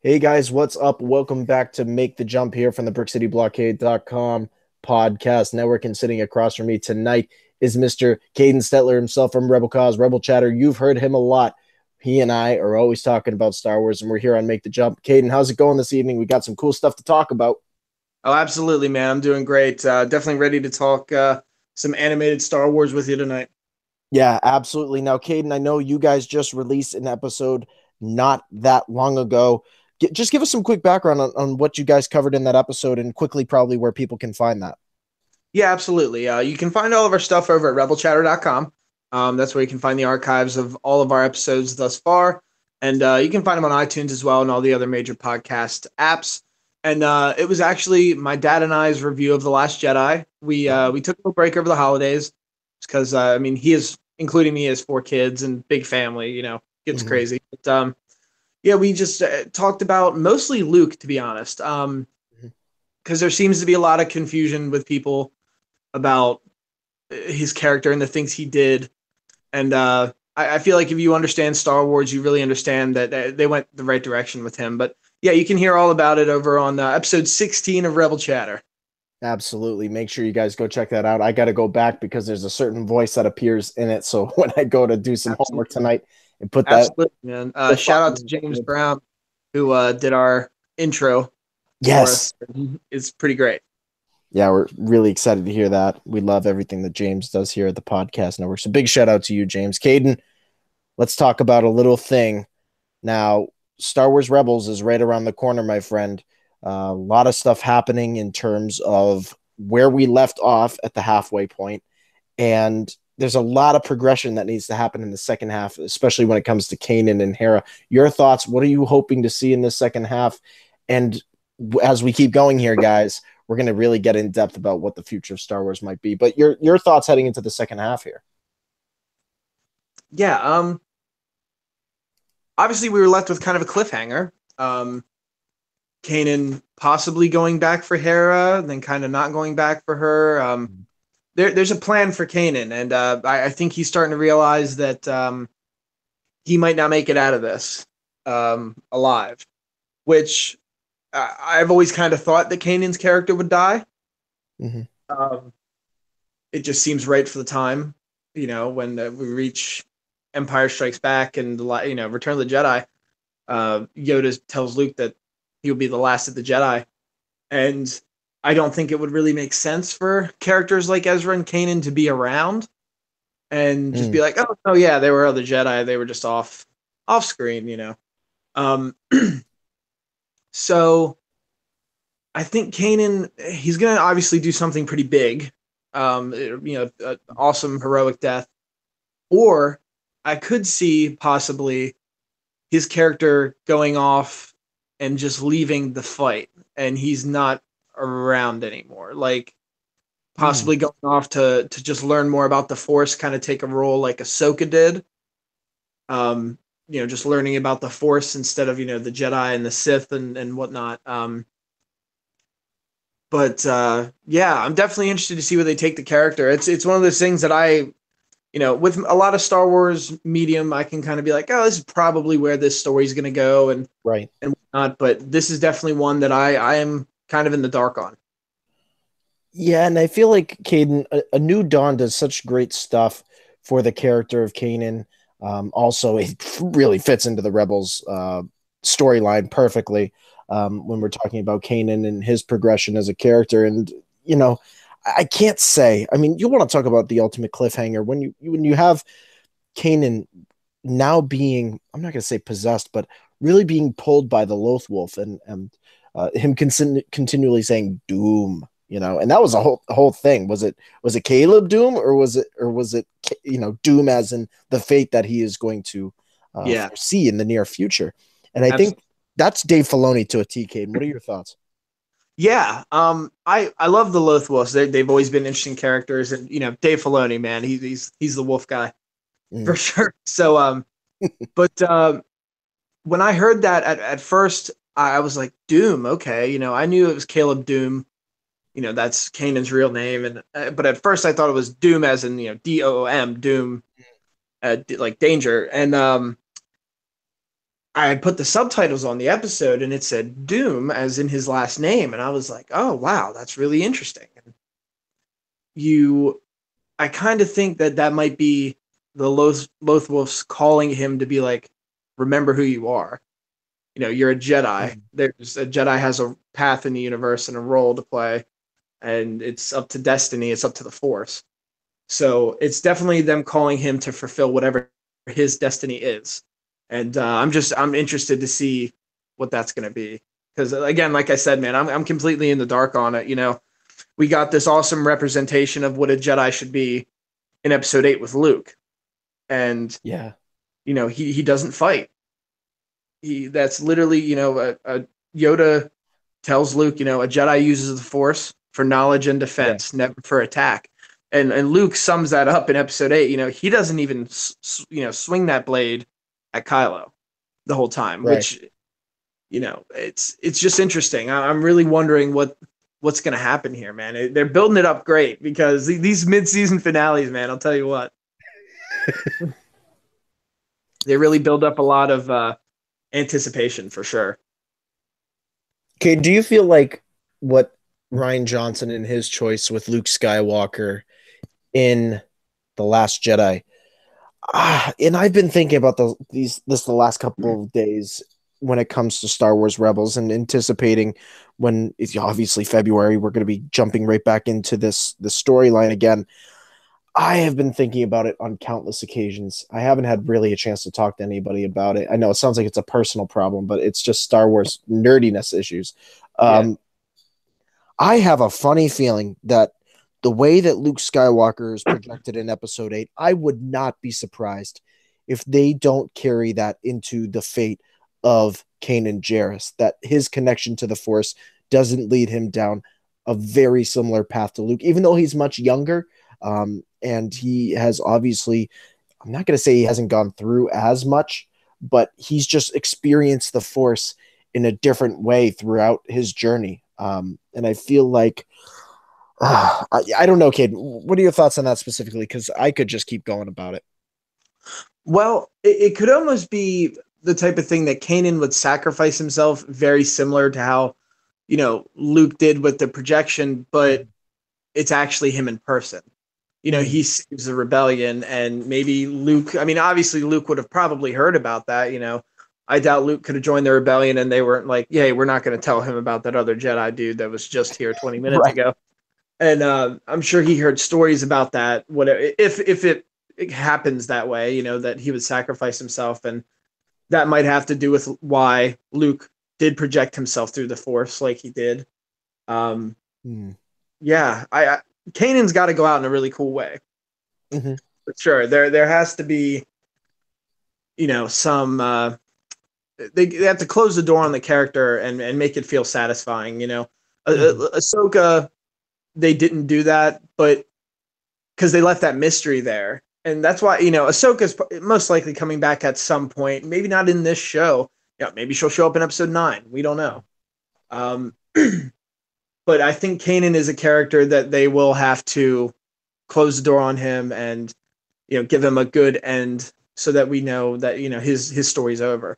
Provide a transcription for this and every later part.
Hey guys, what's up? Welcome back to Make the Jump here from the BrickCityBlockade.com podcast network. And sitting across from me tonight is Mr. Caden Stetler himself from Rebel Cause, Rebel Chatter. You've heard him a lot. He and I are always talking about Star Wars, and we're here on Make the Jump. Caden, how's it going this evening? We got some cool stuff to talk about. Oh, absolutely, man. I'm doing great. Definitely ready to talk some animated Star Wars with you tonight. Yeah, absolutely. Now, Caden, I know you guys just released an episode not that long ago. Just give us some quick background on what you guys covered in that episode and quickly, probably where people can find that. Yeah, absolutely. You can find all of our stuff over at rebelchatter.com. That's where you can find the archives of all of our episodes thus far. And you can find them on iTunes as well and all the other major podcast apps. And it was actually my dad and I's review of The Last Jedi. We took a break over the holidays because, I mean, he is, including me, has four kids and big family, gets Mhm. crazy. But yeah, we just talked about mostly Luke, to be honest, Mhm. because there seems to be a lot of confusion with people about his character and the things he did. And I feel like if you understand Star Wars, you really understand that they went the right direction with him. But yeah, you can hear all about it over on episode 16 of Rebel Chatter. Absolutely. Make sure you guys go check that out. I got to go back because there's a certain voice that appears in it. So when I go to do some homework Absolutely. tonight and put that, Absolutely, man. you'll Shout out to find James it. Brown, who did our intro for Yes. us. It's pretty great. Yeah, we're really excited to hear that. We love everything that James does here at the podcast network. So big shout out to you, James. Caden, let's talk about a little thing. Now, Star Wars Rebels is right around the corner, my friend. A lot of stuff happening in terms of where we left off at the halfway point. And there's a lot of progression that needs to happen in the second half, especially when it comes to Kanan and Hera. Your thoughts? What are you hoping to see in the second half? And as we keep going here, guys, we're going to really get in depth about what the future of Star Wars might be. But your thoughts heading into the second half here? Yeah. Obviously, we were left with kind of a cliffhanger. Kanan possibly going back for Hera, then kind of not going back for her. There's a plan for Kanan, and I think he's starting to realize that he might not make it out of this alive. Which I've always kind of thought that Kanan's character would die. Mm-hmm. Um, it just seems right for the time, when we reach Empire Strikes Back and Return of the Jedi. Yoda tells Luke that he'll be the last of the Jedi, and I don't think it would really make sense for characters like Ezra and Kanan to be around and just Mm. be like, oh yeah, they were other Jedi, they were just off screen. Um, so I think Kanan, he's gonna obviously do something pretty big, an awesome heroic death, or I could see possibly his character going off and just leaving the fight, and he's not around anymore. Like Mm. possibly going off to just learn more about the Force, kind of take a role like Ahsoka did. Just learning about the Force instead of the Jedi and the Sith and whatnot. But yeah, I'm definitely interested to see where they take the character. It's one of those things that with a lot of Star Wars medium, I can kind of be like, oh, this is probably where this story's going to go Right. and whatnot. But this is definitely one that I am kind of in the dark on. Yeah, and I feel like Caden, a New Dawn does such great stuff for the character of Kanan. Also, it really fits into the Rebels storyline perfectly when we're talking about Kanan and his progression as a character. And you know, I can't say. I mean, you want to talk about the ultimate cliffhanger when you have Kanan now being, I'm not going to say possessed, but really being pulled by the Loth Wolf and him continually saying doom, and that was a whole thing. Was it Caleb Doom, or was it Doom as in the fate that he is going to Yeah, foresee in the near future? And I think absolutely. that's Dave Filoni to a T. Cade. What are your thoughts? Yeah, I love the Loth Wolves. They've always been interesting characters, and Dave Filoni, man, he's the wolf guy for Mm. sure. So but when I heard that at first, I was like, Doom, okay, I knew it was Caleb Doom. That's Kanan's real name, and but at first I thought it was Doom as in Doom, like danger, and I had put the subtitles on the episode and it said Doom as in his last name. And I was like, oh, wow, that's really interesting. And I kind of think that that might be the Lothwolves calling him to be like, remember who you are. You know, you're a Jedi. There's a Jedi has a path in the universe and a role to play, and it's up to destiny. It's up to the Force. So it's definitely them calling him to fulfill whatever his destiny is. And I'm interested to see what that's going to be. Because again, like I said, man, I'm completely in the dark on it. You know, we got this awesome representation of what a Jedi should be in Episode 8 with Luke, and Yeah. you know he doesn't fight. That's literally, you know, a Yoda tells Luke, you know, a Jedi uses the Force for knowledge and defense, never for attack. And Luke sums that up in Episode 8. You know, he doesn't even swing that blade at Kylo the whole time, Right. which, you know, it's just interesting. I'm really wondering what's going to happen here, man. They're building it up great, because these mid-season finales, man, I'll tell you what, they really build up a lot of anticipation for sure. Okay, do you feel like what Rian Johnson and his choice with Luke Skywalker in The Last Jedi, and I've been thinking about the last couple of days when it comes to Star Wars Rebels, and anticipating when it's obviously February, we're going to be jumping right back into the storyline again. I have been thinking about it on countless occasions. I haven't had really a chance to talk to anybody about it. I know it sounds like it's a personal problem, but it's just Star Wars nerdiness issues. I have a funny feeling that the way that Luke Skywalker is projected in Episode 8, I would not be surprised if they don't carry that into the fate of Kanan Jarrus, that his connection to the Force doesn't lead him down a very similar path to Luke, even though he's much younger. And he has obviously, I'm not going to say he hasn't gone through as much, but he's just experienced the Force in a different way throughout his journey. And I feel like, I don't know, Cade, what are your thoughts on that specifically? Because I could just keep going about it. Well, it could almost be the type of thing that Kanan would sacrifice himself, very similar to how, you know, Luke did with the projection, but it's actually him in person. You know, he saves the rebellion, and maybe Luke, I mean, obviously Luke would have probably heard about that. You know, I doubt Luke could have joined the rebellion and they weren't like, "Yay, we're not going to tell him about that other Jedi dude that was just here 20 minutes ago." And I'm sure he heard stories about that. Whatever, if it happens that way, you know, that he would sacrifice himself, and that might have to do with why Luke did project himself through the Force like he did. Yeah, Kanan's got to go out in a really cool way. For sure. There has to be, you know, some they have to close the door on the character and make it feel satisfying, you know. Ahsoka, they didn't do that, but because they left that mystery there. And that's why, you know, Ahsoka's most likely coming back at some point, maybe not in this show. Yeah, maybe she'll show up in Episode 9. We don't know. But I think Kanan is a character that they will have to close the door on him and, you know, give him a good end so that we know that, you know, his story's over.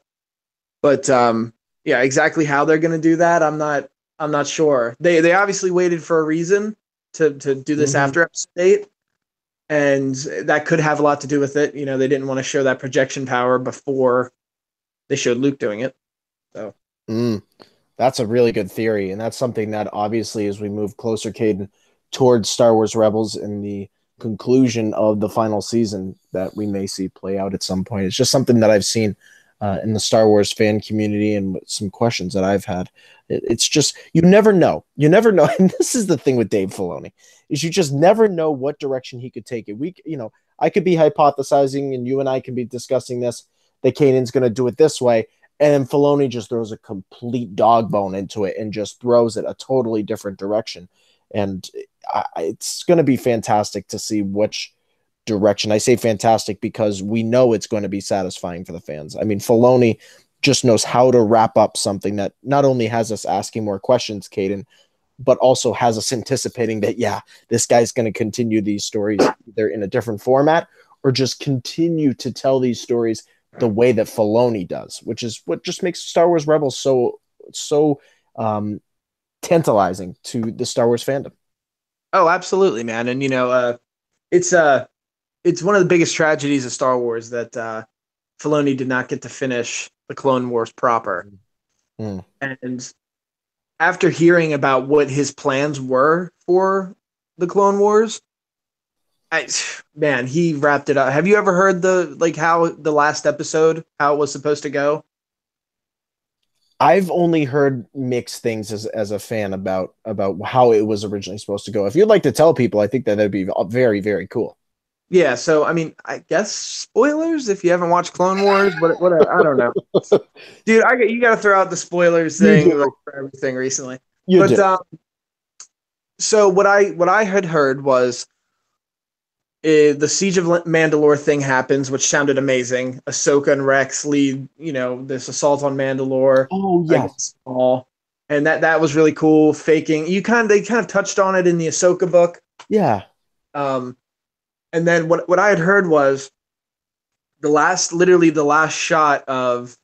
But yeah, exactly how they're going to do that, I'm not sure. They obviously waited for a reason to do this after Episode 8, and that could have a lot to do with it. You know, they didn't want to show that projection power before they showed Luke doing it. So. That's a really good theory, and that's something that obviously, as we move closer, Caden, towards Star Wars Rebels and the conclusion of the final season, that we may see play out at some point. It's just something that I've seen in the Star Wars fan community, and some questions that I've had. It's just, you never know. You never know. And this is the thing with Dave Filoni, is you just never know what direction he could take it. I could be hypothesizing, and you and I can be discussing this, that Kanan's going to do it this way. And then Filoni just throws a complete dog bone into it and just throws it a totally different direction. And it's going to be fantastic to see which direction. I say fantastic because we know it's going to be satisfying for the fans. I mean, Filoni just knows how to wrap up something that not only has us asking more questions, Caden, but also has us anticipating that, yeah, this guy's going to continue these stories either in a different format or just continue to tell these stories the way that Filoni does, which is what just makes Star Wars Rebels so tantalizing to the Star Wars fandom. Oh, absolutely, man. And it's it's one of the biggest tragedies of Star Wars that Filoni did not get to finish the Clone Wars proper. Mm. And after hearing about what his plans were for the Clone Wars, man, he wrapped it up. Have you ever heard how the last episode, how it was supposed to go? I've only heard mixed things as a fan about how it was originally supposed to go. If you'd like to tell people, I think that'd be very, very cool. Yeah, so I mean, I guess spoilers if you haven't watched Clone Wars, but what I don't know, dude. You got to throw out the spoilers thing for everything recently. You do. So what I had heard was the Siege of Mandalore thing happens, which sounded amazing. Ahsoka and Rex lead, this assault on Mandalore. Oh yes, and that was really cool. Faking they kind of touched on it in the Ahsoka book. Yeah. And then what I had heard was literally the last shot of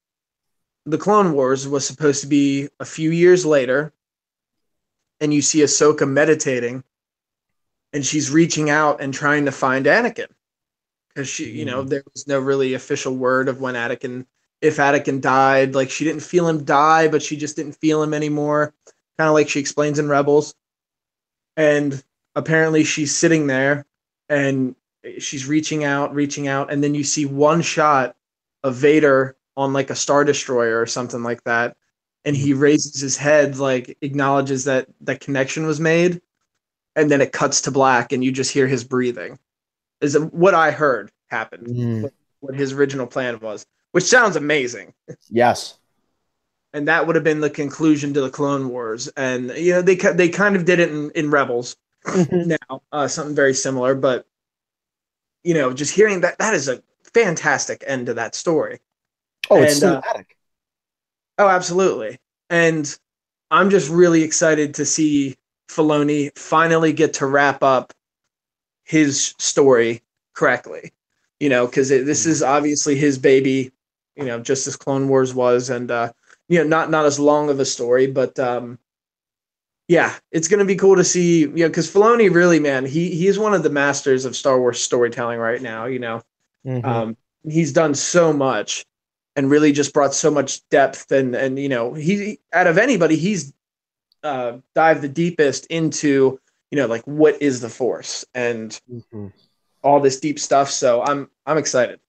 the Clone Wars was supposed to be a few years later, and you see Ahsoka meditating, and she's reaching out and trying to find Anakin because there was no really official word of if Anakin died. Like, she didn't feel him die, but she just didn't feel him anymore. Kind of like she explains in Rebels. And apparently she's sitting there and she's reaching out, and then you see one shot of Vader on like a Star Destroyer or something like that, and he raises his head, like acknowledges that connection was made, and then it cuts to black, and you just hear his breathing. Is what I heard happened. What his original plan was, which sounds amazing. Yes. And that would have been the conclusion to the Clone Wars, and they kind of did it in Rebels. Now, something very similar, but just hearing that is a fantastic end to that story. Oh, it's cinematic. Oh, absolutely. And I'm just really excited to see Filoni finally get to wrap up his story correctly, because this is obviously his baby, just as Clone Wars was, and not as long of a story, but yeah, it's going to be cool to see, because Filoni really, man, he is one of the masters of Star Wars storytelling right now. He's done so much and really just brought so much depth, and he, out of anybody, he's dived the deepest into like what is the Force and all this deep stuff. So I'm excited.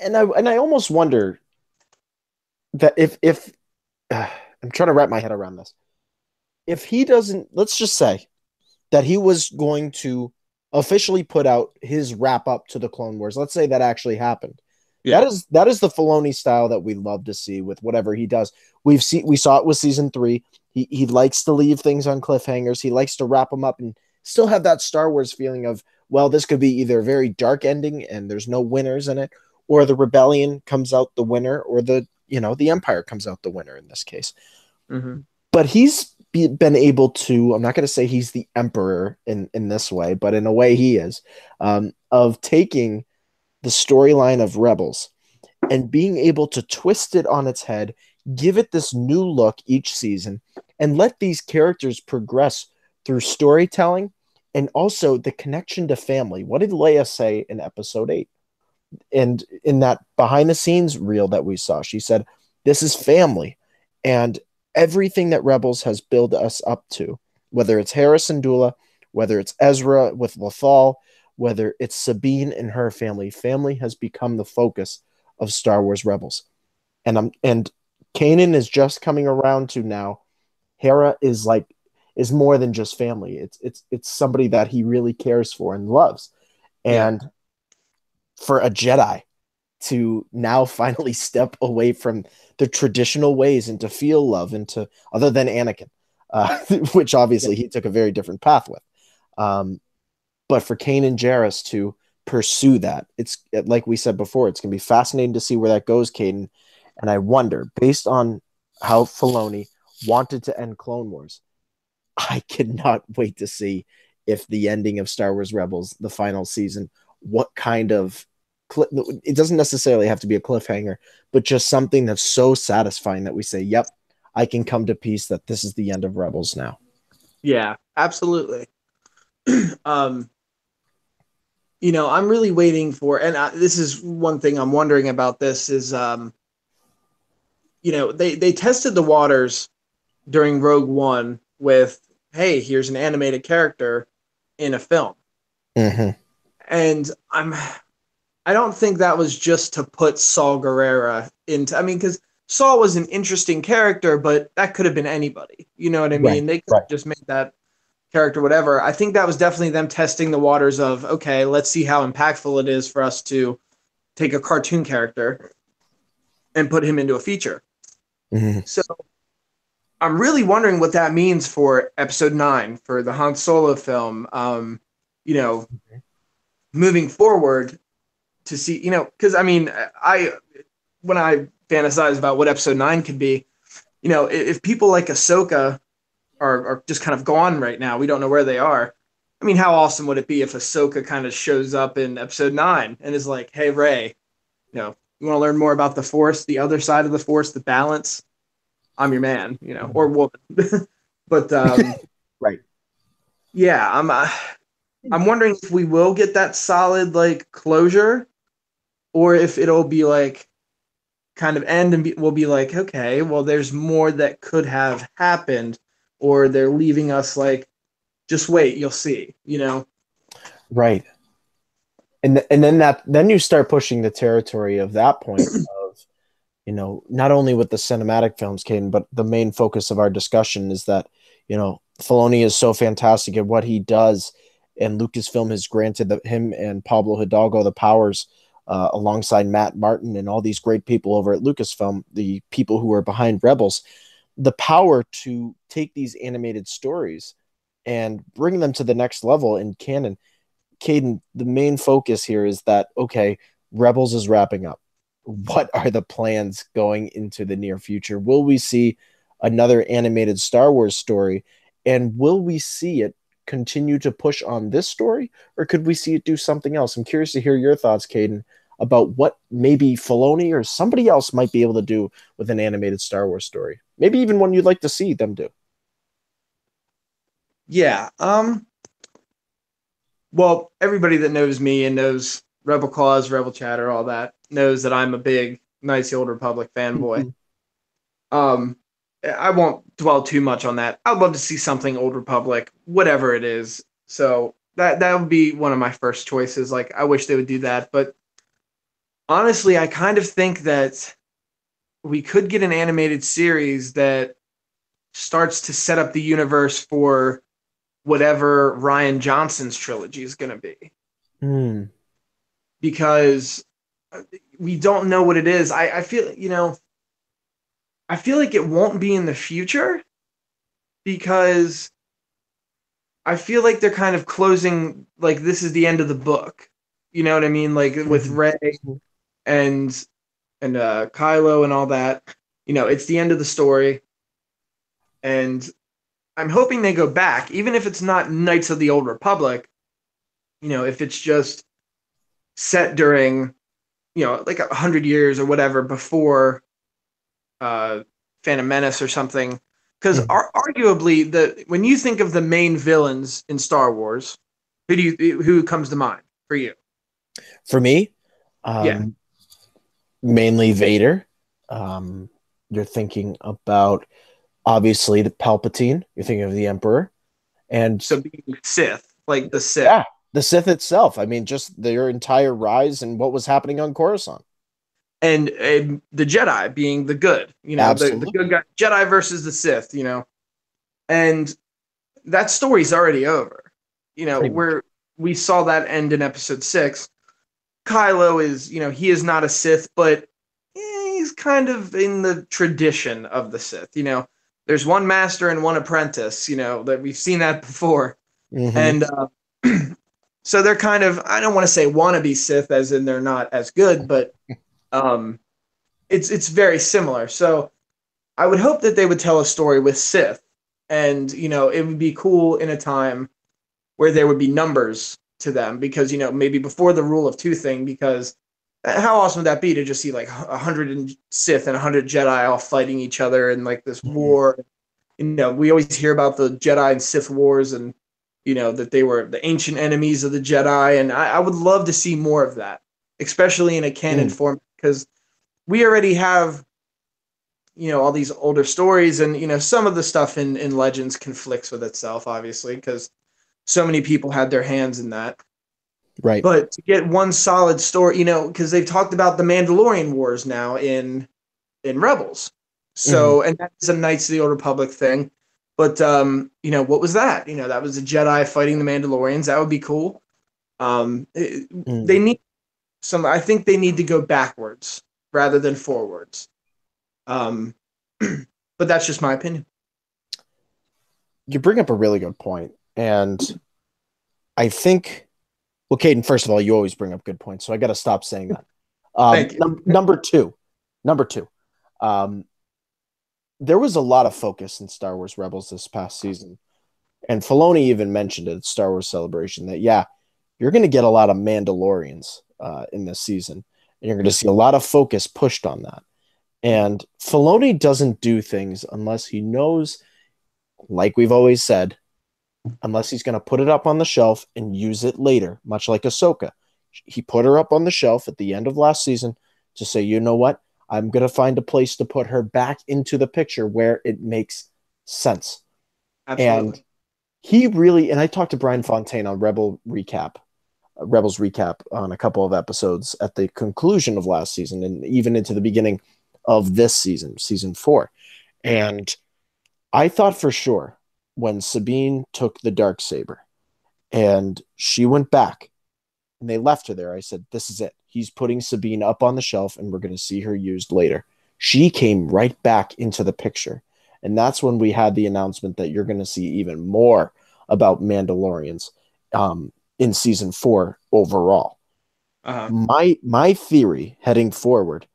And I almost wonder that if I'm trying to wrap my head around this. If he doesn't, let's just say that he was going to officially put out his wrap up to the Clone Wars. Let's say that actually happened. Yeah. That is the Filoni style that we love to see with whatever he does. We saw it with season 3. He likes to leave things on cliffhangers. He likes to wrap them up and still have that Star Wars feeling of, well, this could be either a very dark ending and there's no winners in it, or the rebellion comes out the winner, or the Empire comes out the winner in this case. But he's been able to, I'm not going to say he's the emperor in this way, but in a way he is, of taking the storyline of Rebels and being able to twist it on its head, give it this new look each season, and let these characters progress through storytelling and also the connection to family. What did Leia say in episode 8? And in that behind the scenes reel that we saw, she said, this is family. And everything that Rebels has built us up to, whether it's Hera Syndulla, whether it's Ezra with Lothal, whether it's Sabine and her family has become the focus of Star Wars Rebels. And Kanan is just coming around to now. Hera is more than just family. It's somebody that he really cares for and loves. And for a Jedi to now finally step away from the traditional ways and to feel love into, other than Anakin, which obviously he took a very different path with. But for Kanan Jarrus to pursue that, it's like we said before, it's going to be fascinating to see where that goes, Caden. And I wonder, based on how Filoni wanted to end Clone Wars, I cannot wait to see if the ending of Star Wars Rebels, the final season, what kind of it doesn't necessarily have to be a cliffhanger, but just something that's so satisfying that we say, yep, I can come to peace that this is the end of Rebels now. Yeah, absolutely. um, I'm really waiting for, and this is one thing I'm wondering about. This is, they tested the waters during Rogue One with, hey, here's an animated character in a film, Mm-hmm. and I don't think that was just to put Saul Guerrera into. I mean, because Saul was an interesting character, but that could have been anybody. You know what I Right, mean? They could right. have just made that character whatever. I think that was definitely them testing the waters of, okay, let's see how impactful it is for us to take a cartoon character and put him into a feature. Mm-hmm. So I'm really wondering what that means for Episode 9 for the Han Solo film. You know, moving forward to see, because I mean, when I fantasize about what Episode 9 could be, if people like Ahsoka are just kind of gone right now, we don't know where they are. I mean, how awesome would it be if Ahsoka kind of shows up in Episode 9 and is like, hey, Rey, you want to learn more about the Force, the other side of the Force, the balance? I'm your man, or woman. But Right. yeah, I'm wondering if we will get that solid like closure, or if it'll be like kind of end and we'll be like, okay, well, there's more that could have happened, or they're leaving us like, just wait, you'll see, Right. And then you start pushing the territory of that point of, not only with the cinematic films, Caden, but the main focus of our discussion is that, Filoni is so fantastic at what he does, and Lucasfilm has granted him and Pablo Hidalgo the powers, alongside Matt Martin and all these great people over at Lucasfilm, the people who are behind Rebels, the power to take these animated stories and bring them to the next level in canon. Caden, the main focus here is that, okay, Rebels is wrapping up. What are the plans going into the near future? Will we see another animated Star Wars story? And will we see it continue to push on this story? Or could we see it do something else? I'm curious to hear your thoughts, Caden, about what maybe Filoni or somebody else might be able to do with an animated Star Wars story. Maybe even one you'd like to see them do. Yeah. Well, everybody that knows me and knows Rebel Cause, Rebel Chatter, all that knows that I'm a big Knights of the Old Republic fanboy. Um, I won't dwell too much on that. I'd love to see something Old Republic, whatever it is. So that would be one of my first choices. Like, I wish they would do that, but honestly, I kind of think that we could get an animated series that starts to set up the universe for whatever Rian Johnson's trilogy is going to be. Mm. Because we don't know what it is. I feel, I feel like it won't be in the future because I feel like they're kind of closing, like, this is the end of the book. You know what I mean? Like with Rey and Kylo and all that. It's the end of the story. And I'm hoping they go back, even if it's not Knights of the Old Republic, if it's just set during, like 100 years or whatever before Phantom Menace or something. Because arguably, when you think of the main villains in Star Wars, who comes to mind for you? For me, Yeah. mainly Vader. You're thinking about obviously the Palpatine. You're thinking of the Emperor, and So being Sith, like the Sith. yeah, the Sith itself. I mean, just their entire rise and what was happening on Coruscant. And the Jedi being the good, the good guy, Jedi versus the Sith, and that story's already over. Where we saw that end in Episode 6. Kylo is, he is not a Sith, but he's kind of in the tradition of the Sith. There's one master and one apprentice. That we've seen that before, and so they're kind of, I don't want to say wannabe Sith, as in they're not as good, but it's very similar. So I would hope that they would tell a story with Sith, and it would be cool in a time where there would be numbers to them, because maybe before the Rule of Two thing, because How awesome would that be to just see like 100 Sith and 100 Jedi all fighting each other in like this Mhm. war? We always hear about the Jedi and Sith wars, and that they were the ancient enemies of the Jedi, and I would love to see more of that, especially in a canon Mm. form, because we already have all these older stories, and some of the stuff in Legends conflicts with itself, obviously, because so many people had their hands in that. Right. But to get one solid story, because they've talked about the Mandalorian Wars now in Rebels. Mhm. So, and that's a Knights of the Old Republic thing. But what was that? That was the Jedi fighting the Mandalorians. That would be cool. They Mm. need some. I think they need to go backwards rather than forwards. Um, but that's just my opinion. You bring up a really good point, and I think, well, Caden, first of all, you always bring up good points, so I got to stop saying that. Thank you. Number two, um, there was a lot of focus in Star Wars Rebels this past season, and Filoni even mentioned it at Star Wars Celebration that yeah, you're going to get a lot of Mandalorians in this season, and you're going to see a lot of focus pushed on that. And Filoni doesn't do things unless he knows, like we've always said, unless he's going to put it up on the shelf and use it later, much like Ahsoka. He put her up on the shelf at the end of last season to say, you know what? I'm going to find a place to put her back into the picture where it makes sense. And Absolutely. he really, and I talked to Brian Fontaine on Rebels recap on a couple of episodes at the conclusion of last season and even into the beginning of this season, season 4. And I thought for sure when Sabine took the dark saber and she went back and they left her there, I said, this is it. He's putting Sabine up on the shelf and we're going to see her used later. She came right back into the picture. And that's when we had the announcement that you're going to see even more about Mandalorians in season 4 overall. Uh-huh. My theory heading forward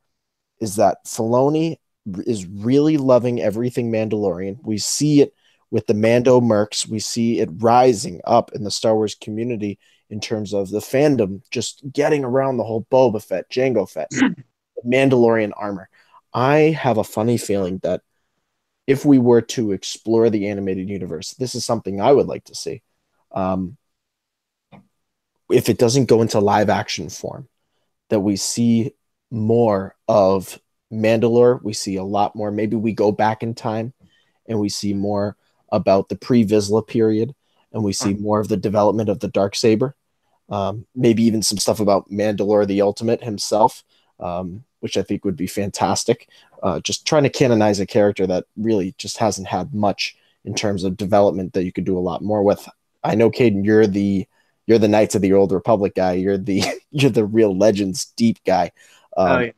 is that Filoni is really loving everything Mandalorian. We see it with the Mando Mercs. We see it rising up in the Star Wars community in terms of the fandom just getting around the whole Boba Fett, Jango Fett, Mandalorian armor. I have a funny feeling that if we were to explore the animated universe, this is something I would like to see. Um, if it doesn't go into live action form, that we see more of Mandalore. We see a lot more. Maybe we go back in time and we see more about the pre-Vizsla period, and we see more of the development of the dark saber. Maybe even some stuff about Mandalore the Ultimate himself, which I think would be fantastic. Just trying to canonize a character that really just hasn't had much in terms of development that you could do a lot more with. I know, Caden, you're the Knights of the Old Republic guy. You're the you're the real Legends deep guy. Oh, Um, yeah.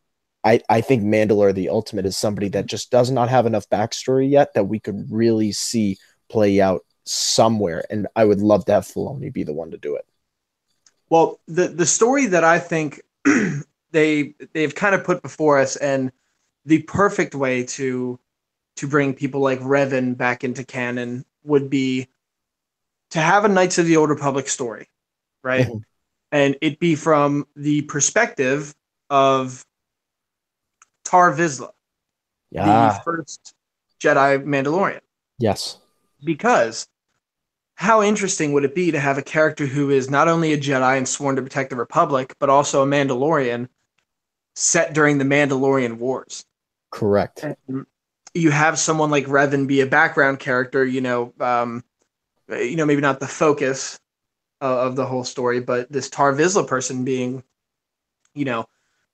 I think Mandalore the Ultimate is somebody that just does not have enough backstory yet that we could really see play out somewhere. And I would love to have Filoni be the one to do it. Well, the story that I think they've kind of put before us, and the perfect way to bring people like Revan back into canon would be to have a Knights of the Old Republic story, right? Mhm. And it be from the perspective of Tar Vizsla, the Yeah. first Jedi Mandalorian. Yes. Because how interesting would it be to have a character who is not only a Jedi and sworn to protect the Republic, but also a Mandalorian set during the Mandalorian Wars? Correct. And you have someone like Revan be a background character, maybe not the focus of the whole story, but this Tar Vizsla person you know,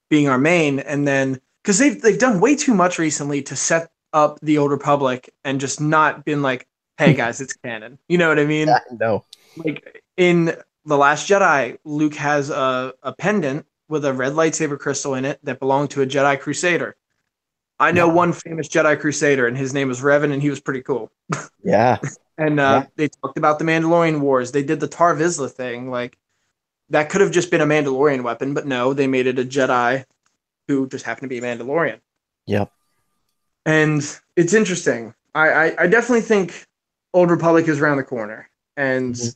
being our main, and then because they've done way too much recently to set up the Old Republic and just not been like, hey guys, it's canon. You know what I mean? Yeah, no. Like in The Last Jedi, Luke has a pendant with a red lightsaber crystal in it that belonged to a Jedi Crusader. I know Yeah. one famous Jedi Crusader, and his name was Revan, and he was pretty cool. Yeah. And Yeah. they talked about the Mandalorian Wars. They did the Tar Vizsla thing. Like that could have just been a Mandalorian weapon, but no, they made it a Jedi who just happened to be a Mandalorian. Yep. And it's interesting. I definitely think Old Republic is around the corner, and Mhm.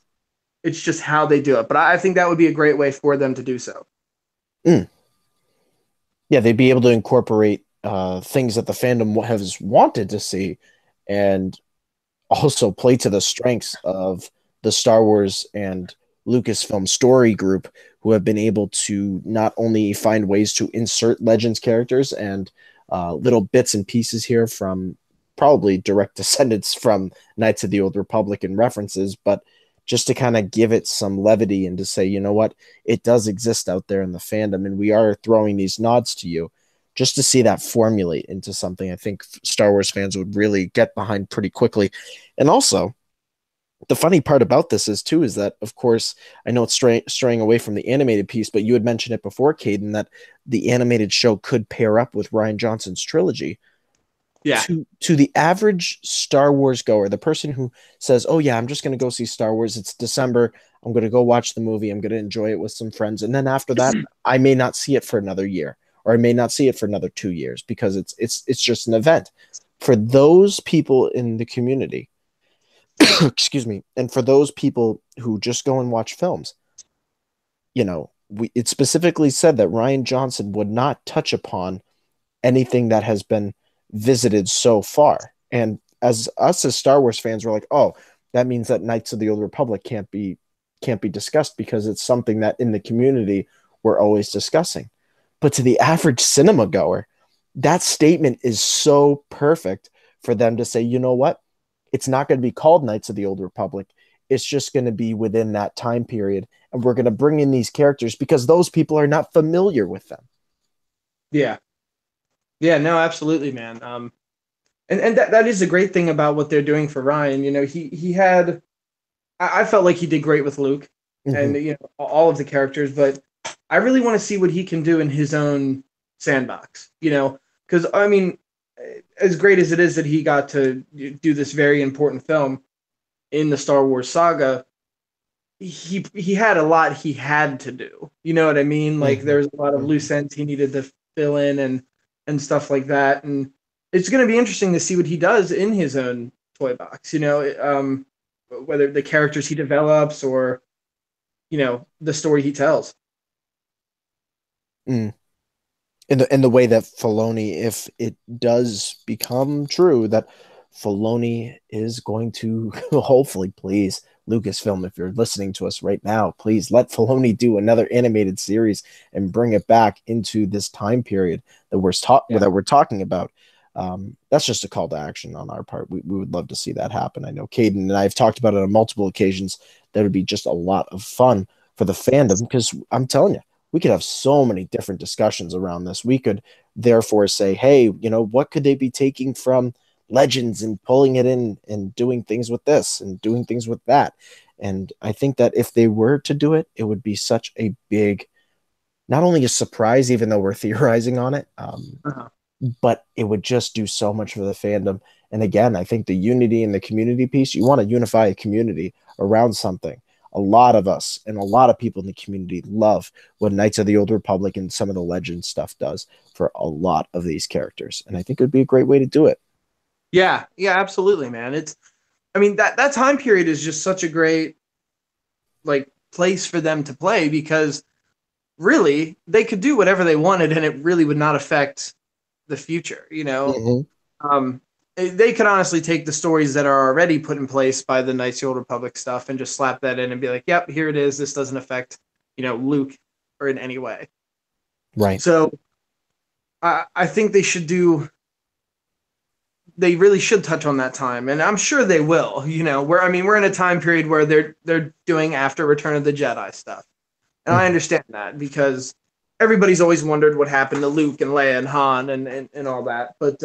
it's just how they do it. But I think that would be a great way for them to do so. Mm. Yeah, they'd be able to incorporate things that the fandom has wanted to see, and also play to the strengths of the Star Wars and Lucasfilm story group, who have been able to not only find ways to insert Legends characters and little bits and pieces here from probably direct descendants from Knights of the Old Republic and references, but just to kind of give it some levity and to say, you know what, it does exist out there in the fandom, and we are throwing these nods to you. Just to see that formulate into something, I think Star Wars fans would really get behind pretty quickly. And also, the funny part about this is too is that, of course, I know it's straying away from the animated piece, but you had mentioned it before, Caden, that the animated show could pair up with Rian Johnson's trilogy. Yeah. To the average Star Wars goer, the person who says, "Oh yeah, I'm just going to go see Star Wars. It's December. I'm going to go watch the movie. I'm going to enjoy it with some friends, and then after that, I may not see it for another year, or I may not see it for another 2 years because it's just an event." For those people in the community, excuse me, and for those people who just go and watch films, it specifically said that Rian Johnson would not touch upon anything that has been visited so far. And as us as Star Wars fans, we're like, oh, that means that Knights of the Old Republic can't be discussed because it's something that in the community we're always discussing. But to the average cinema goer, that statement is so perfect for them to say, you know what? It's not going to be called Knights of the Old Republic. It's just going to be within that time period. And we're going to bring in these characters because those people are not familiar with them. Yeah. Yeah, no, absolutely, man. And that is a great thing about what they're doing for Ryan. He had I felt like he did great with Luke and Mm-hmm. all of the characters, but I really want to see what he can do in his own sandbox. Because I mean, as great as it is that he got to do this very important film in the Star Wars saga, he had a lot he had to do. You know what I mean? Like Mm-hmm. there's a lot of Mm-hmm. loose ends he needed to fill in and stuff like that. And it's going to be interesting to see what he does in his own toy box. Whether the characters he develops or the story he tells. Mm. In the way that Filoni, if it does become true that Filoni is going to hopefully, please, Lucasfilm, if you're listening to us right now, please let Filoni do another animated series and bring it back into this time period Yeah. that we're talking about. That's just a call to action on our part. We would love to see that happen. I know Caden and I have talked about it on multiple occasions. That would be just a lot of fun for the fandom because I'm telling you, we could have so many different discussions around this. We could therefore say, hey, what could they be taking from Legends and pulling it in and doing things with this and doing things with that? And I think that if they were to do it, it would be such a big, not only a surprise, even though we're theorizing on it, Uh-huh. but it would just do so much for the fandom. And again, I think the unity and the community piece, you want to unify a community around something. A lot of us and a lot of people in the community love what Knights of the Old Republic and some of the Legend stuff does for a lot of these characters. And I think it would be a great way to do it. Yeah, yeah, absolutely, man. I mean, that time period is just such a great like place for them to play because really they could do whatever they wanted and it really would not affect the future. Mm-hmm. Um, they could honestly take the stories that are already put in place by the Knights of the Old Republic stuff and just slap that in and be like, "Yep, here it is. This doesn't affect Luke or in any way." Right. So I think they should do. They really should touch on that time, and I'm sure they will. We're in a time period where they're doing after Return of the Jedi stuff, and I Mm-hmm. understand that because everybody's always wondered what happened to Luke and Leia and Han and all that. But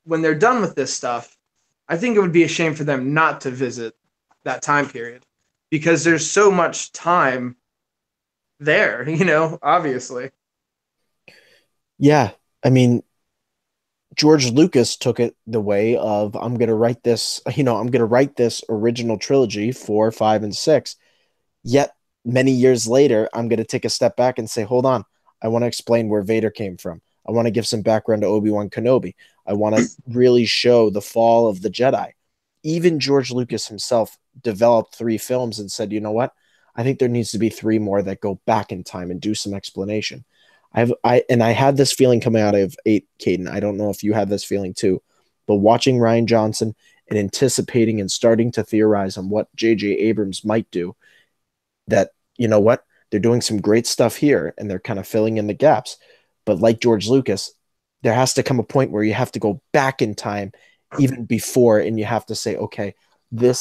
when they're done with this stuff, I think it would be a shame for them not to visit that time period because there's so much time there, obviously. Yeah. I mean, George Lucas took it the way of I'm going to write this original trilogy 4, 5, and 6. Yet many years later, I'm going to take a step back and say, hold on, I want to explain where Vader came from. I want to give some background to Obi-Wan Kenobi. I want to really show the fall of the Jedi. Even George Lucas himself developed 3 films and said, you know what? I think there needs to be 3 more that go back in time and do some explanation. I had this feeling coming out of 8, Caden. I don't know if you had this feeling too, but watching Rian Johnson and anticipating and starting to theorize on what J.J. Abrams might do, that, you know what, they're doing some great stuff here and they're kind of filling in the gaps. But like George Lucas, there has to come a point where you have to go back in time even before, and you have to say, okay, there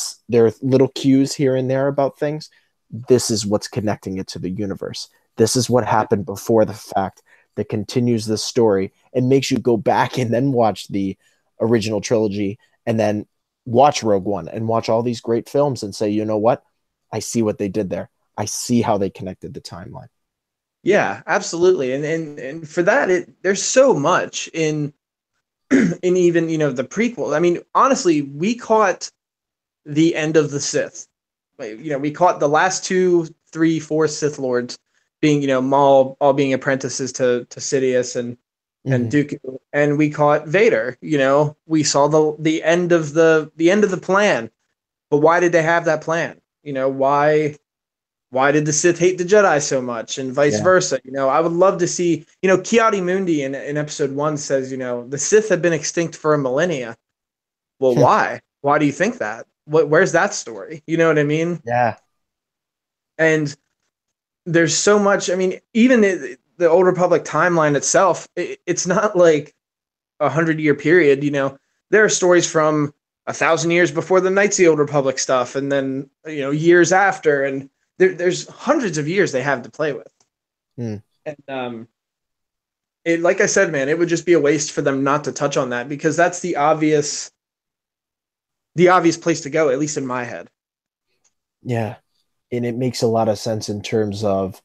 are little cues here and there about things. This is what's connecting it to the universe. This is what happened before the fact that continues this story and makes you go back and then watch the original trilogy and then watch Rogue One and watch all these great films and say, you know what? I see what they did there. I see how they connected the timeline. Yeah, absolutely. And for that, there's so much in in even, the prequel. I mean, honestly, we caught the end of the Sith. We caught the last 2, 3, 4 Sith Lords being, Maul, all being apprentices to Sidious and Dooku, and we caught Vader. We saw the end of the plan. But why did they have that plan? Why did the Sith hate the Jedi so much, and vice versa? I would love to see, Kiadi-Mundi in episode 1 says, the Sith have been extinct for a millennia. Well, why? Why do you think that? Where's that story? You know what I mean? Yeah. And there's so much. I mean, even the Old Republic timeline itself, it's not like 100-year period. There are stories from 1,000 years before the Knights of the Old Republic stuff, and then years after, and there's hundreds of years they have to play with. And like I said, man, it would just be a waste for them not to touch on that, because that's the obvious place to go, at least in my head. Yeah. And it makes a lot of sense in terms of,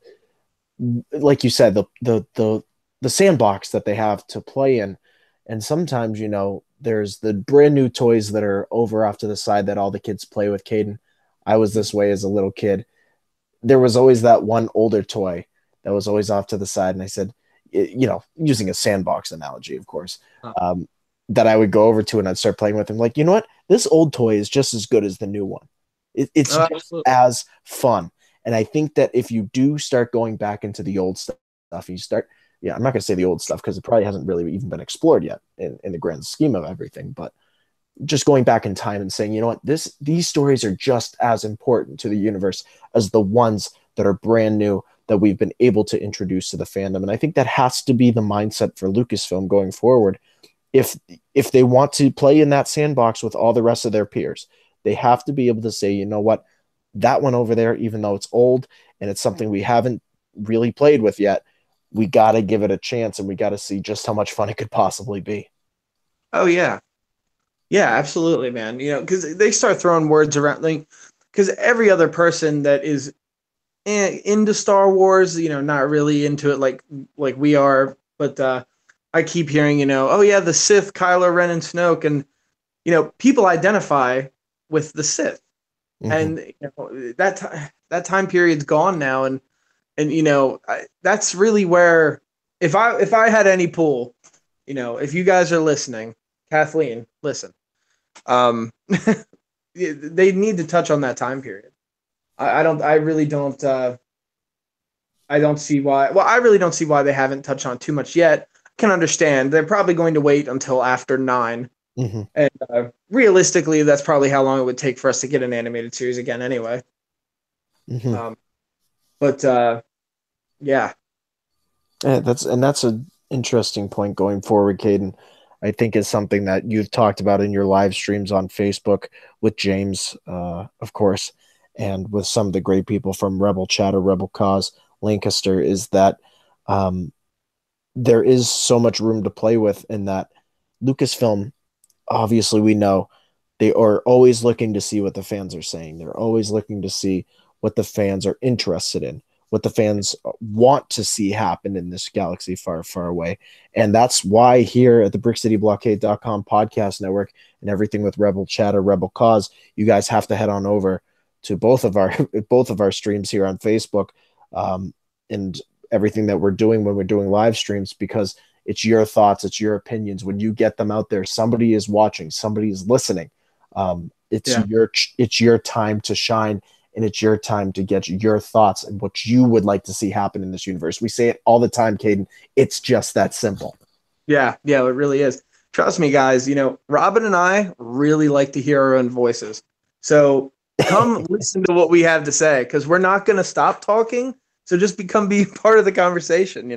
like you said, the sandbox that they have to play in. And sometimes, there's the brand new toys that are over off to the side that all the kids play with. Caden, I was this way as a little kid. There was always that one older toy that was always off to the side. And I said, using a sandbox analogy, of course, that I would go over to and I'd start playing with him. Like, you know what? This old toy is just as good as the new one. It's just as fun. And I think that if you do start going back into the old stuff, you start, I'm not going to say the old stuff because it probably hasn't really even been explored yet in the grand scheme of everything, but just going back in time and saying, you know what, these stories are just as important to the universe as the ones that are brand new that we've been able to introduce to the fandom. And I think that has to be the mindset for Lucasfilm going forward. If they want to play in that sandbox with all the rest of their peers, they have to be able to say, you know what, that one over there, even though it's old and it's something we haven't really played with yet, we got to give it a chance and we got to see just how much fun it could possibly be. Oh, yeah. Yeah, absolutely, man. Because they start throwing words around, like, because every other person that is into Star Wars, not really into it like we are, but I keep hearing, oh yeah, the Sith, Kylo Ren and Snoke, and people identify with the Sith, and that time period's gone now, and that's really where, if I had any pull, if you guys are listening, Kathleen, listen, they need to touch on that time period. I really don't see why. Well, I really don't see why they haven't touched on too much yet. I can understand. They're probably going to wait until after 9. And realistically, that's probably how long it would take for us to get an animated series again anyway. But yeah. That's an interesting point going forward, Caden. I think is something that you've talked about in your live streams on Facebook with James, of course, and with some of the great people from Rebel Chat or Rebel Cause Lancaster, is that there is so much room to play with in that Lucasfilm, obviously we know they are always looking to see what the fans are saying. They're always looking to see what the fans are interested in, what the fans want to see happen in this galaxy far, far away. And that's why here at the BrickCityBlockade.com podcast network and everything with Rebel Chat or Rebel Cause, you guys have to head on over to both of our streams here on Facebook, and everything that we're doing when we're doing live streams, because it's your thoughts, it's your opinions. When you get them out there, somebody is watching, somebody is listening. It's your time to shine and it's your time to get your thoughts and what you would like to see happen in this universe. We say it all the time, Caden. It's just that simple. Yeah, it really is. Trust me, guys, Robin and I really like to hear our own voices. So come listen to what we have to say, because we're not going to stop talking. So just be part of the conversation,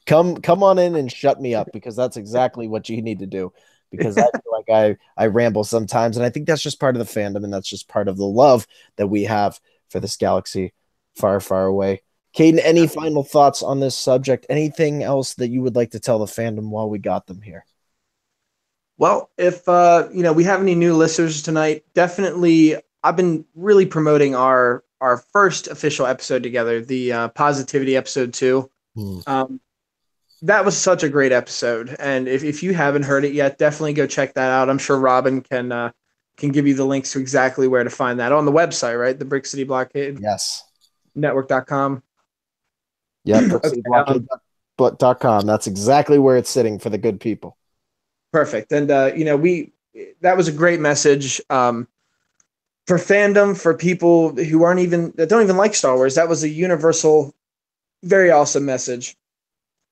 Come on in and shut me up, because that's exactly what you need to do. Because I feel like I ramble sometimes, and I think that's just part of the fandom, and that's just part of the love that we have for this galaxy far, far away. Caden, any final thoughts on this subject? Anything else that you would like to tell the fandom while we got them here? Well, if we have any new listeners tonight, definitely I've been really promoting our first official episode together, the Positivity episode 2. That was such a great episode, and if you haven't heard it yet, definitely go check that out. I'm sure Robin can give you the links to exactly where to find that on the website, right? The Brick City Blockade. Yes. Network.com. Yeah, BrickCityBlockade.com. That's exactly where it's sitting for the good people. Perfect. And that was a great message for fandom, for people who that don't even like Star Wars. That was a universal, very awesome message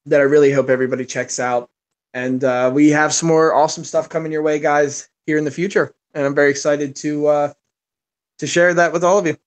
that I really hope everybody checks out. And we have some more awesome stuff coming your way, guys, here in the future. And I'm very excited to share that with all of you.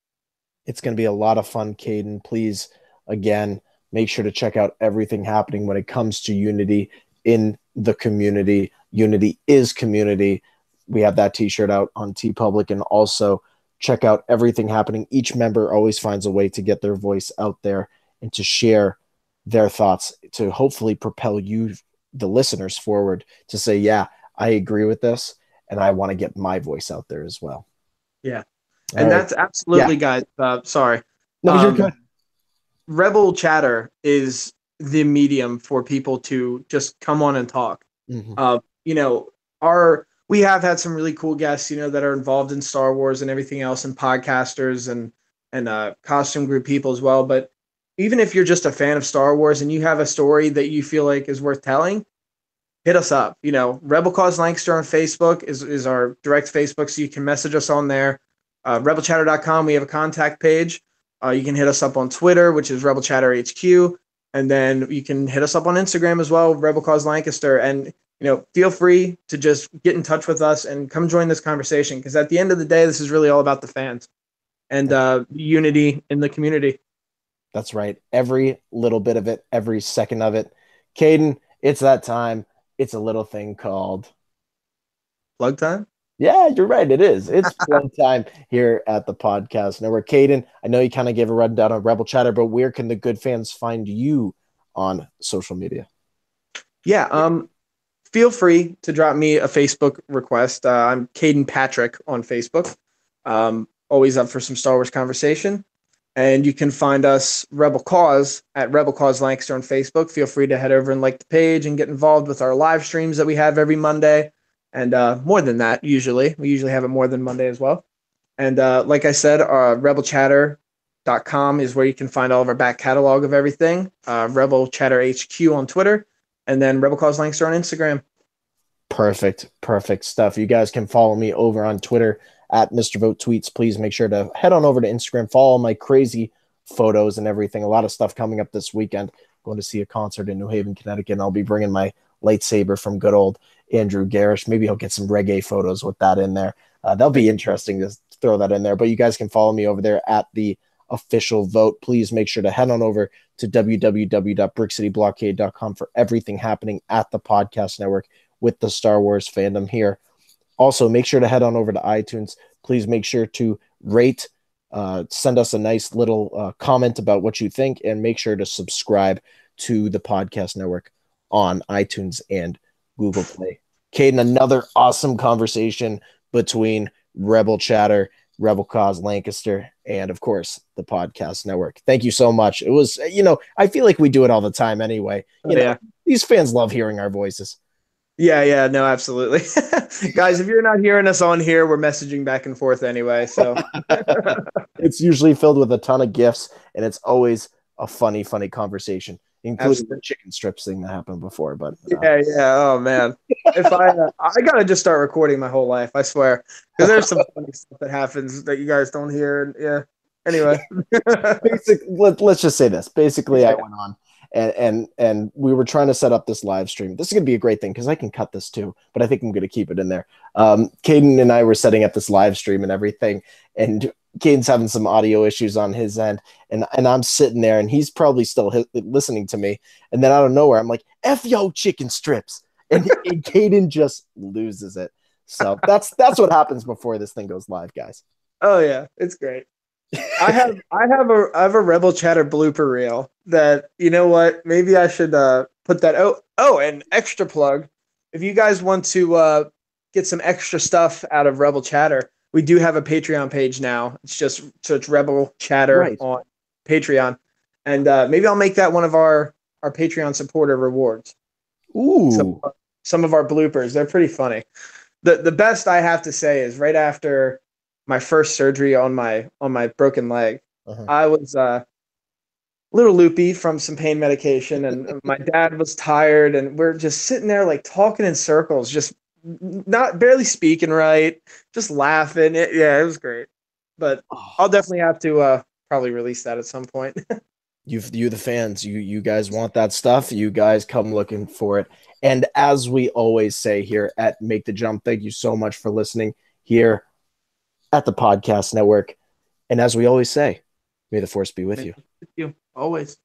It's going to be a lot of fun, Caden. Please, again, make sure to check out everything happening when it comes to Unity in the community. Unity is community. We have that t-shirt out on TeePublic, and also check out everything happening. Each member always finds a way to get their voice out there and to share their thoughts, to hopefully propel you, the listeners, forward to say, yeah, I agree with this, and I want to get my voice out there as well. Yeah. And that's absolutely, guys. Sorry. No, you're good. Rebel Chatter is the medium for people to just come on and talk. Mm-hmm. We have had some really cool guests, that are involved in Star Wars and everything else, and podcasters and costume group people as well. But even if you're just a fan of Star Wars and you have a story that you feel like is worth telling, hit us up. Rebel Cause Lancaster on Facebook is our direct Facebook, so you can message us on there. RebelChatter.com, we have a contact page. You can hit us up on Twitter, which is Rebel Chatter HQ. And then you can hit us up on Instagram as well, Rebel Cause Lancaster. And, feel free to just get in touch with us and come join this conversation. Because at the end of the day, this is really all about the fans and unity in the community. That's right. Every little bit of it, every second of it. Caden, it's that time. It's a little thing called plug time. Yeah, you're right. It is. It's plug time here at the podcast network. Caden, I know you kind of gave a rundown on Rebel Chatter, but where can the good fans find you on social media? Yeah, feel free to drop me a Facebook request. I'm Caden Patrick on Facebook. Always up for some Star Wars conversation. And you can find us Rebel Cause at Rebel Cause Lancaster on Facebook. Feel free to head over and like the page and get involved with our live streams that we have every Monday. And more than that, we usually have it more than Monday as well. And like I said, rebelchatter.com is where you can find all of our back catalog of everything. Rebel Chatter HQ on Twitter, and then Rebel Cause Lancaster on Instagram. Perfect stuff. You guys can follow me over on Twitter at Mr. Vote Tweets. Please make sure to head on over to Instagram, follow my crazy photos and everything. A lot of stuff coming up this weekend. Going to see a concert in New Haven, Connecticut, and I'll be bringing my lightsaber from good old Andrew Garish. Maybe he'll get some reggae photos with that in there. That'll be interesting to throw that in there. But you guys can follow me over there at the official vote. Please make sure to head on over to www.brickcityblockade.com for everything happening at the podcast network with the Star Wars fandom here. Also, make sure to head on over to iTunes. Please make sure to rate, send us a nice little comment about what you think, and make sure to subscribe to the podcast network on iTunes and Google Play. Caden, another awesome conversation between Rebel Chatter, Rebel Cause Lancaster, and of course the podcast network. Thank you so much. It was, I feel like we do it all the time anyway. These fans love hearing our voices. Yeah, no, absolutely. Guys, if you're not hearing us on here, we're messaging back and forth anyway. So it's usually filled with a ton of gifts, and it's always a funny conversation. including the chicken strips thing that happened before. But yeah. Oh man, if I gotta just start recording my whole life, I swear, because there's some funny stuff that happens that you guys don't hear. And yeah. Anyway, let's just say this. Basically, I went on and we were trying to set up this live stream. This is gonna be a great thing because I can cut this too, but I think I'm gonna keep it in there. Caden and I were setting up this live stream and everything, and Caden's having some audio issues on his end, and I'm sitting there, and he's probably still listening to me. And then out of nowhere, I'm like, "F yo, chicken strips," and Caden just loses it. So that's what happens before this thing goes live, guys. Oh yeah, it's great. I have a Rebel Chatter blooper reel that, you know what, maybe I should put that. Oh, and extra plug. If you guys want to get some extra stuff out of Rebel Chatter, we do have a Patreon page now. It's just search Rebel Chatter on Patreon, and maybe I'll make that one of our Patreon supporter rewards. Ooh, some of our bloopers, they're pretty funny. The best I have to say is right after my first surgery on my broken leg, I was a little loopy from some pain medication, and my dad was tired, and we're just sitting there like talking in circles, just not barely speaking right, just laughing. It was great. But I'll definitely have to probably release that at some point. you the fans, you guys want that stuff, you guys come looking for it. And as we always say here at Make the Jump, thank you so much for listening here at the Podcast Network. And as we always say, may the force be with you. Always.